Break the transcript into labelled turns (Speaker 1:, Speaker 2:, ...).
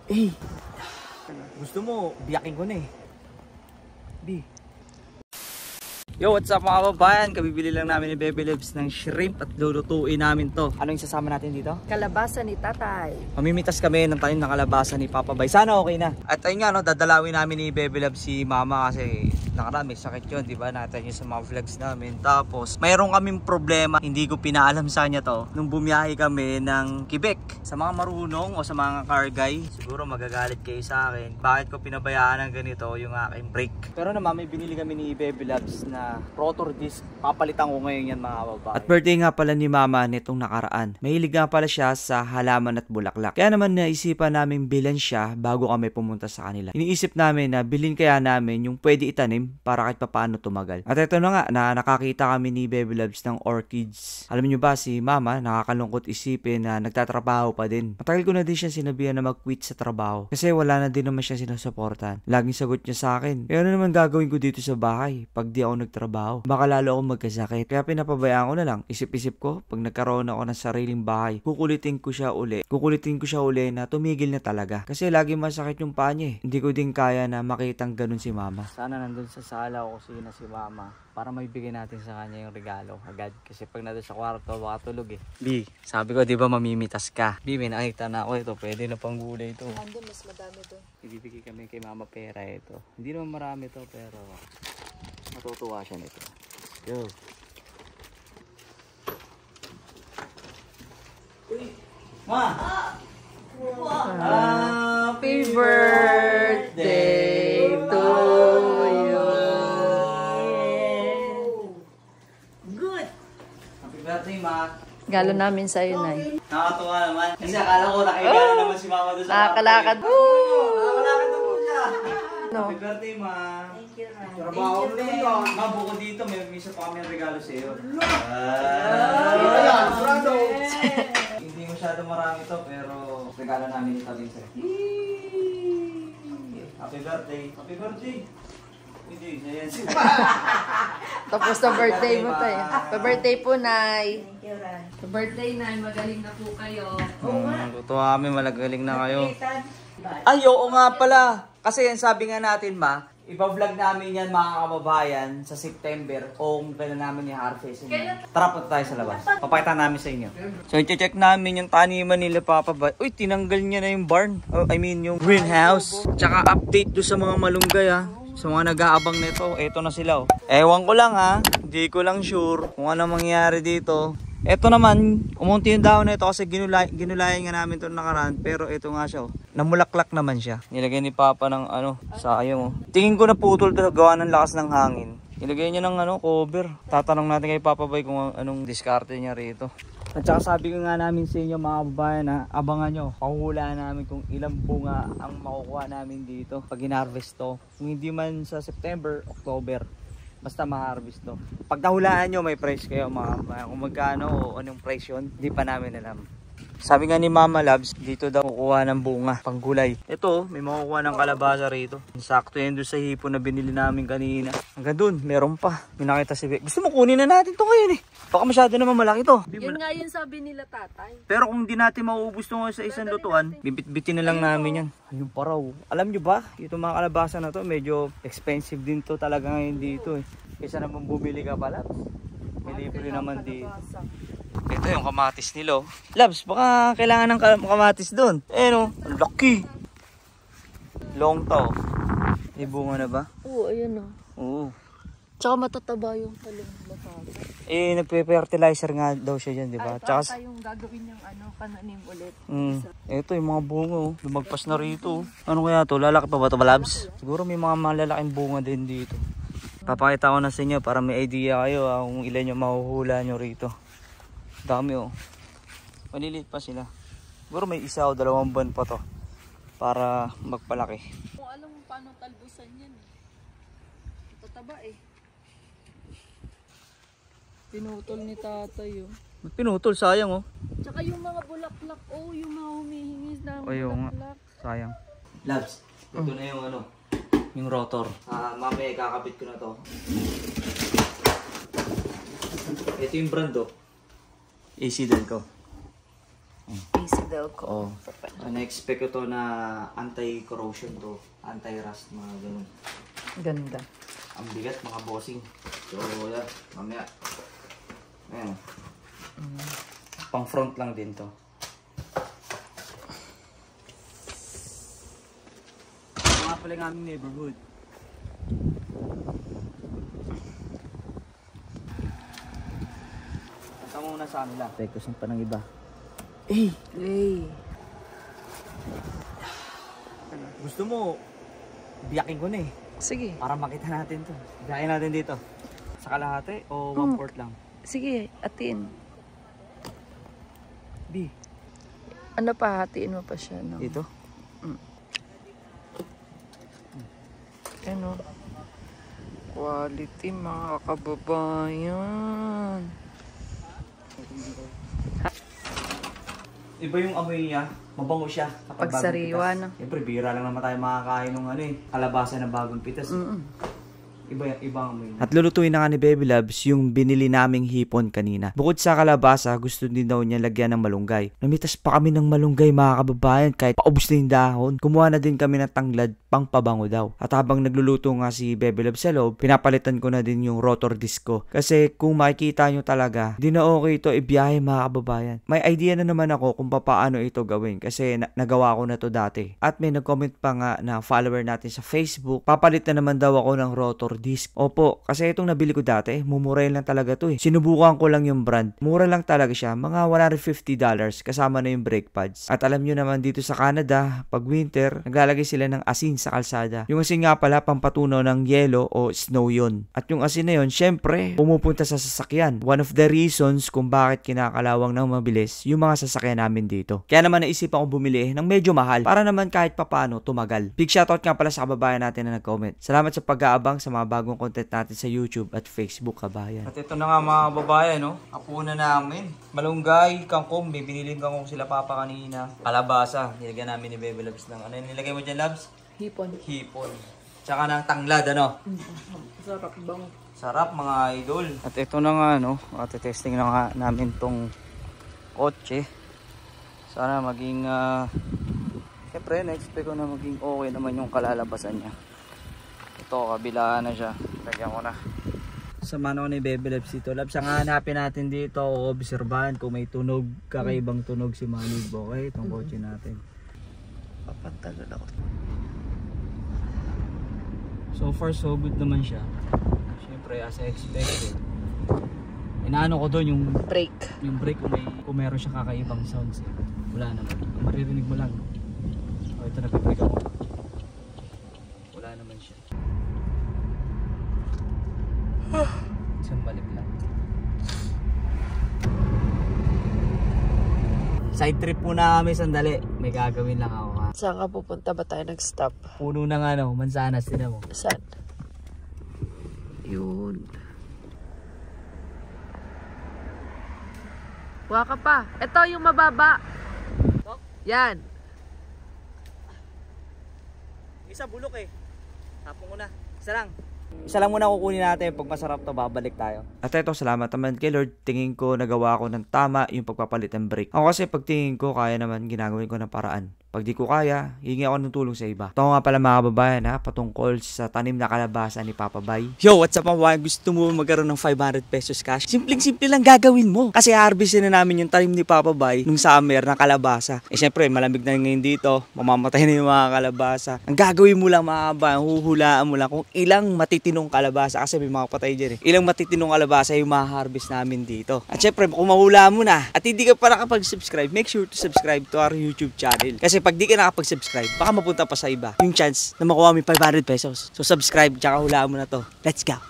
Speaker 1: Eh, gusto mo, biyakin ko na eh. B. Yo, what's up mga kababayan? Kabibili lang namin ni Bebe Lebs ng shrimp at lulutuin namin to. Ano yung sasama natin dito?
Speaker 2: Kalabasa ni tatay.
Speaker 1: Mamimitas kami ng tanim ng kalabasa ni Papa Bay. Sana okay na. At ayun nga, no, dadalawin namin ni Bebe Lebs si Mama kasi nakaraan may sakit yun, di ba? Natin yun sa mga vlogs namin. Tapos, mayroon kaming problema. Hindi ko pinaalam sa kanya to. Nung bumiyahe kami ng Quebec. Sa mga marunong o sa mga car guy, siguro magagalit kayo sa akin. Bakit ko pinabayaan ng ganito yung aking brake? Pero naman, may binili kami ni Bebe Lebs na rotor disc. Papalitan ko ngayon yan mga babae. At birthday nga pala ni Mama nitong nakaraan. Mahilig nga pala siya sa halaman at bulaklak. Kaya naman naisipan namin bilan siya bago kami pumunta sa kanila. Iniisip namin na bilhin kaya namin yung pwede itanim para kahit papaano tumagal. At ito na nga, na nakakita kami ni Bebe Lebs ng orchids. Alam niyo ba si Mama, nakakalungkot isipin na nagtatrabaho pa din. Matagal ko na din siya sinabihan na mag-quit sa trabaho. Kasi wala na din naman siya sinusuportan. Laging sagot niya sa akin, "Eh, ano naman gagawin ko dito sa bahay pag di ako nagtrabaho? Baka lalo akong magkasakit." Kaya pinapabayaan ko na lang. Isip-isip ko, pag nagkaroon ako ng sariling bahay, kukulitin ko siya uli na tumigil na talaga. Kasi lagi masakit yung paa niya eh. Hindi ko din kaya na makitang ganun si Mama. Sana nandun sa sala o kusina si Mama para maibigay natin sa kanya yung regalo agad. Kasi pag nandun sa kwarto, baka tulog eh. B, sabi ko, di ba mamimitas ka? B, may nakita na ako ito. Pwede na pang gulay ito.
Speaker 2: Andun, mas madami doon.
Speaker 1: Ibibigay kami kay Mama pera ito. Hindi naman marami ito, pero matutuwa siya nito. Go. Uy, Ma!
Speaker 2: Happy birthday to you.
Speaker 3: Good.
Speaker 1: Happy birthday, Ma!
Speaker 2: Galo namin sa'yo, Nay.
Speaker 1: Nakakatuwa naman. Kasi akala ko nakikita naman si Mama doon sa
Speaker 2: Nakakalakad.
Speaker 1: Nakakalakad na po siya.
Speaker 2: No.
Speaker 1: Happy birthday, Ma!
Speaker 3: Thank you, Ran.
Speaker 1: Trabaho mo rin yun. Ma, bukod dito, may isa pa kami regalo sa iyo. Hindi masyado marami to, pero regalo namin ito din sa'yo. Happy birthday. Happy birthday. Hindi, yan si
Speaker 2: Tapos sa birthday mo tayo. Sa birthday po, Nay.
Speaker 3: Thank you, Ran.
Speaker 2: Sa birthday, Nay, magaling na po kayo.
Speaker 1: Tutuwa kami, malagaling na kayo. Ay, oo nga pala. Kasi yan sabi nga natin, Ma, ipa-vlog namin yan mga kababayan sa September kung kailan namin i-harvest. Tara, punta tayo sa labas. Papakita namin sa inyo. So, i-check namin yung taniman nila, Papa Bay. Uy, tinanggal niya na yung barn. Yung greenhouse. Tsaka update do sa mga malunggay, ha. Sa mga nag-aabang nito, eto na sila, oh. Ewan ko lang, ha. Hindi ko lang sure kung ano mangyayari dito. Ito naman, umunti yung dahon na ito kasi ginulayan nga namin ito nakaraan. Pero ito nga siya, oh. Namulaklak naman siya. Nilagay ni Papa ng sayang, oh. Tingin ko na putol ito gawa ng lakas ng hangin. Nilagay niya ng cover. Tatanong natin kay Papa Bay kung anong diskarte niya rito. At saka sabi ko nga namin sa inyo mga kababayan na abangan nyo. Pahuhulaan namin kung ilang bunga ang makukuha namin dito pag in-harvest to. Kung hindi man sa September, October. Basta ma-harvest to. Pag nahulaan nyo, may price kayo mga kababayan. Kung magkano o anong price yun, hindi pa namin alam. Sabi nga ni Mama Labs, dito daw kukuha ng bunga, panggulay. Ito, may makukuha ng kalabasa rito. Sakto yan doon sa hipon na binili namin kanina. Hanggang doon, meron pa. May nakita si Bek. Gusto mo kunin na natin to ngayon eh. Baka masyado naman malaki to.
Speaker 2: Yun nga yun sabi nila, tatay.
Speaker 1: Pero kung di natin mauubos to sa isang lutuan, bibit-bitin na lang namin yan. Ayun pa raw. Alam nyo ba, itong mga kalabasa na to, medyo expensive din to talaga ngayon dito eh. Kaysa naman bumili ka pa, Labs. May libre naman dito. Ito yung kamatis nilo. Labs, baka kailangan ng kamatis doon. No, ang laki. Long to. May bunga na ba?
Speaker 2: Oo, ayun o.
Speaker 1: Oo.
Speaker 2: Tsaka matataba yung talong mataba.
Speaker 1: Nagpe-fertilizer nga daw siya dyan, di ba? Tsaka
Speaker 2: yung gagawin niyang pananim ulit.
Speaker 1: Ito yung mga bunga, oh. Lumagpas na rito. Ano kaya to? Lalaki pa ba ito, Labs? Siguro may mga malalaking bunga din dito. Papakita ko na sa inyo para may idea kayo kung ilan yung mahuhula nyo rito. Dami, oh. Maliliit pa sila. Siguro may isa o 2 buwan pa to para magpalaki.
Speaker 2: Kung alam mo paano talbusan yan eh. Tataba eh. Pinutol ni tatay oh.
Speaker 1: Pinutol, sayang, oh.
Speaker 2: Tsaka yung mga bulaklak, oh, yung mga humihingis na
Speaker 1: bulaklak. Sayang. Labs, ito na yung yung rotor. Mamaya kakabit ko na to. Ito yung brand, oh. AC din ko.
Speaker 2: AC Delco.
Speaker 1: Oo. Na-expect ko to na anti-corrosion to. Anti-rust, mga ganun.
Speaker 2: Ganda.
Speaker 1: Ang bigat, mga bossing. So, yan. Mamaya. Ayan. Pang front lang din to. Ito nga pala yung aming neighborhood. Punta muna sa kanila. Pekusan pa ng iba.
Speaker 2: Hey!
Speaker 1: Gusto mo, biyakin ko na eh.
Speaker 2: Sige.
Speaker 1: Para makita natin to. Biyakin natin dito. Sa kalahati o 1/4 lang?
Speaker 2: Sige, atin.
Speaker 1: B.
Speaker 2: Ano pa, hatiin mo pa siya, no?
Speaker 1: Dito?
Speaker 2: Ano? Quality, mga kababayan.
Speaker 1: Iba yung amoy niya, mabango siya.
Speaker 2: Pag sariwa, no?
Speaker 1: Siyempre, bira lang naman tayo makakain ng kalabasa na bagong pitas. Iba ang amoy niya. At lulutuin na nga ni Baby Loves yung binili naming hipon kanina. Bukod sa kalabasa, gusto din daw niya lagyan ng malunggay. Namitas pa kami ng malunggay, mga kababayan, kahit paubos na yung dahon. Kumuha na din kami ng tanglad, pang pabango daw. At habang nagluluto nga si Baby Loves sa loob, pinapalitan ko na din yung rotor disc ko. Kasi kung makikita nyo talaga, di na okay ito ibiyahe, mga kababayan. May idea na naman ako kung paano ito gawin kasi nagawa ko na to dati. At may nag-comment pa nga na follower natin sa Facebook, papalit na naman daw ako ng rotor disc. Opo, kasi itong nabili ko dati, mumurahin lang talaga to eh. Sinubukan ko lang yung brand. Mura lang talaga siya, mga $150 kasama na yung brake pads. At alam nyo naman dito sa Canada, pag winter, naglalagay sila ng asin sa kalsada. Yung asin nga pala, pampatunaw ng yelo o snow yun. At yung asin na yun, syempre, pumupunta sa sasakyan. One of the reasons kung bakit kinakalawang ng mabilis yung mga sasakyan namin dito. Kaya naman naisipan ko bumili ng medyo mahal para naman kahit papano tumagal. Big shoutout nga pala sa kababayan natin na nag-comment. Salamat sa pag-aabang sa mga bagong content natin sa YouTube at Facebook, kabayan. At ito na nga, mga kababayan, no? Apunan namin. Malunggay, kangkong, binilin kangkong sila papa kanina. Kalabasa, nilagyan namin ni Baby Loves ng ano yung nilagay mo dyan, Loves?
Speaker 2: Hipon.
Speaker 1: Hipon. Tsaka ng tanglad, ano?
Speaker 2: Sarap bang?
Speaker 1: Sarap, mga idol. At ito na nga, no? At testing na nga namin tong kotse. Sana maging, siyempre, na-expect ko na maging okay naman yung kalalabasan niya. Ito, kabilaan na siya. Lagyan ko na. Sama na ko ni Baby Loves dito. Loves, ang hanapin natin dito, obserbahan kung may tunog, kakaibang tunog si Manny. Okay, itong kotse natin. Papantagal ako. So far, so good naman siya. Siyempre, as I expected. Inaano ko doon yung
Speaker 2: Brake.
Speaker 1: Yung brake kung meron siya kakaibang sounds. Wala naman. Ang maririnig mo lang. O, ito nag-brake ako. Wala naman siya. Isang balik lang. Side trip muna kami sandali. May gagawin lang ako, ha.
Speaker 2: Saan ka pupunta ba tayo nag-stop?
Speaker 1: Puno ng ano, mansanas din mo.
Speaker 2: Saan? Yun. Huwag ka pa. Ito yung mababa. Yan.
Speaker 1: Isa bulok eh. Tapon ko na. Isa lang. Isa lang muna kukunin natin. Pag masarap to, babalik tayo. At ito, salamat naman kay Lord. Tingin ko nagawa ko ng tama yung pagpapalit ng brake. Ako kasi pag tingin ko, kaya naman ginagawin ko ng paraan. Pag di ko kaya, hihingi ako ng tulong sa iba. Ito nga pala, mga kababayan, ha, patungkol sa tanim na kalabasa ni Papa Bay. Yo, what's up, mga gusto mo magkaroon ng 500 pesos cash? Simpleng-simple lang gagawin mo. Kasi harvestin na namin yung tanim ni Papa Bay nung summer na kalabasa. Eh syempre, malamig na ngayon dito, mamamatay na yung mga kalabasa. Ang gagawin mo lang, mga kababayan, huhulaan mo lang kung ilang matitinong kalabasa. Kasi may mga patay dyan eh. Ilang matitinong kalabasa yung ma-harvest namin dito. At syempre, kung mahulaan mo na at hindi ka pa nakapag-subscribe, make sure to subscribe to our YouTube channel. Kasi pag di ka nakapag-subscribe, baka mapunta pa sa iba yung chance na makuha mo 500 pesos. So subscribe, tsaka hulaan mo na to. Let's go!